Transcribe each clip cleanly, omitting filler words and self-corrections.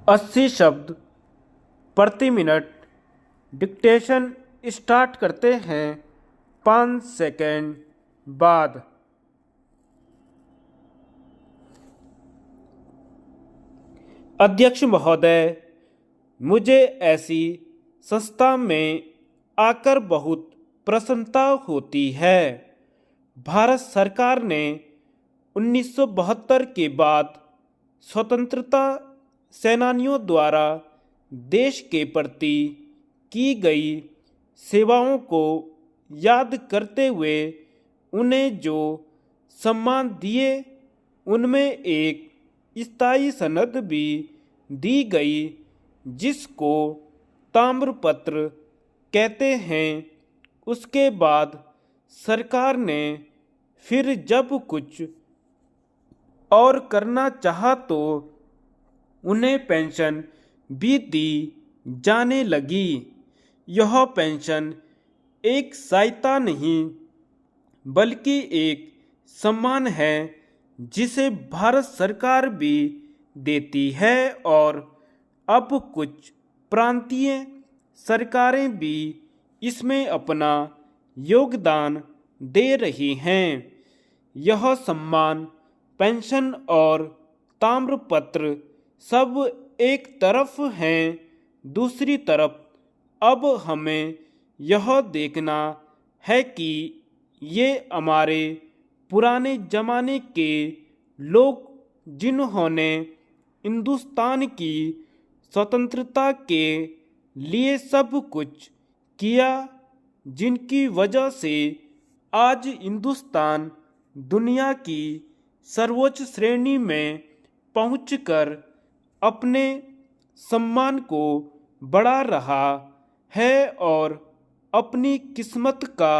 80 शब्द प्रति minute. Dictation start करते हैं 5 सेकेंड बाद। अध्यक्ष महोदय, मुझे ऐसी संस्था में आकर बहुत प्रसन्नता होती है। भारत सरकार ने 1972 के बाद स्वतंत्रता सेनानियों द्वारा देश के प्रति की गई सेवाओं को याद करते हुए उन्हें जो सम्मान दिए, उनमें एक स्थायी सनद भी दी गई जिसको ताम्रपत्र कहते हैं। उसके बाद सरकार ने फिर जब कुछ और करना चाहा तो उन्हें पेंशन भी दी जाने लगी। यह पेंशन एक सहायता नहीं बल्कि एक सम्मान है जिसे भारत सरकार भी देती है और अब कुछ प्रांतीय सरकारें भी इसमें अपना योगदान दे रही हैं। यह सम्मान, पेंशन और ताम्रपत्र सब एक तरफ हैं, दूसरी तरफ अब हमें यह देखना है कि ये हमारे पुराने ज़माने के लोग जिन्होंने हिंदुस्तान की स्वतंत्रता के लिए सब कुछ किया, जिनकी वजह से आज हिंदुस्तान दुनिया की सर्वोच्च श्रेणी में पहुंचकर अपने सम्मान को बढ़ा रहा है और अपनी किस्मत का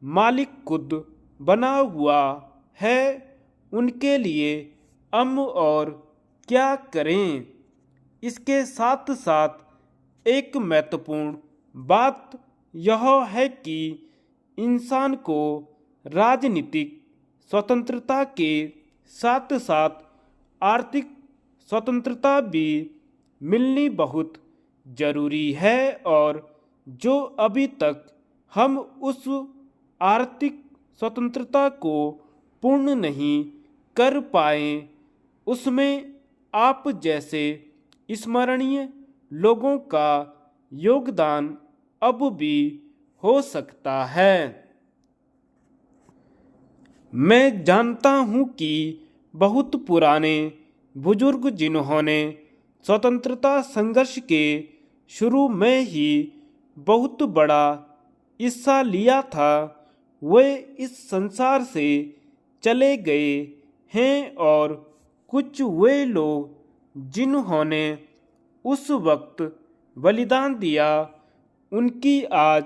मालिक खुद बना हुआ है, उनके लिए हम और क्या करें। इसके साथ साथ एक महत्वपूर्ण बात यह है कि इंसान को राजनीतिक स्वतंत्रता के साथ साथ आर्थिक स्वतंत्रता भी मिलनी बहुत जरूरी है और जो अभी तक हम उस आर्थिक स्वतंत्रता को पूर्ण नहीं कर पाए, उसमें आप जैसे स्मरणीय लोगों का योगदान अब भी हो सकता है। मैं जानता हूँ कि बहुत पुराने बुजुर्ग जिन्होंने स्वतंत्रता संघर्ष के शुरू में ही बहुत बड़ा हिस्सा लिया था, वे इस संसार से चले गए हैं और कुछ वे लोग जिन्होंने उस वक्त बलिदान दिया, उनकी आज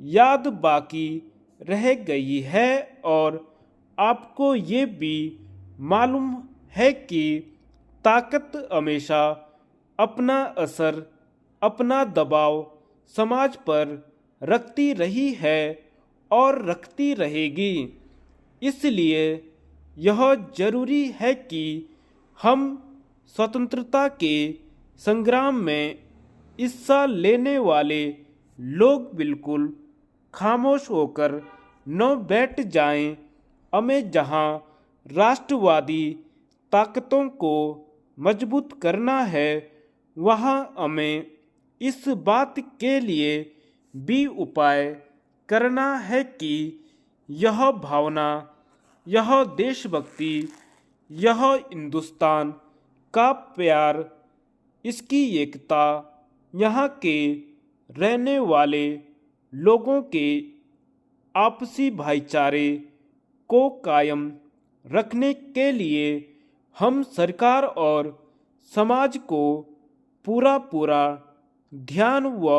याद बाकी रह गई है और आपको ये भी मालूम है कि ताकत हमेशा अपना असर, अपना दबाव समाज पर रखती रही है और रखती रहेगी। इसलिए यह जरूरी है कि हम स्वतंत्रता के संग्राम में हिस्सा लेने वाले लोग बिल्कुल खामोश होकर न बैठ जाएं। हमें जहां राष्ट्रवादी ताकतों को मजबूत करना है, वहां हमें इस बात के लिए भी उपाय करना है कि यह भावना, यह देशभक्ति, यह हिंदुस्तान का प्यार, इसकी एकता, यहाँ के रहने वाले लोगों के आपसी भाईचारे को कायम रखने के लिए हम सरकार और समाज को पूरा ध्यान व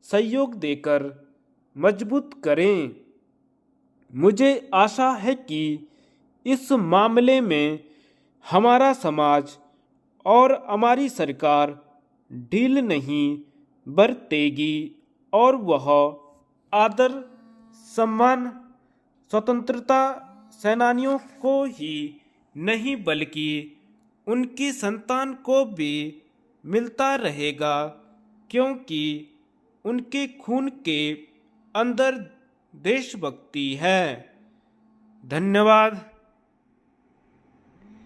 सहयोग देकर मजबूत करें। मुझे आशा है कि इस मामले में हमारा समाज और हमारी सरकार ढील नहीं बरतेगी और वह आदर सम्मान स्वतंत्रता सेनानियों को ही नहीं बल्कि उनकी संतान को भी मिलता रहेगा, क्योंकि उनके खून के अंदर देशभक्ति है। धन्यवाद।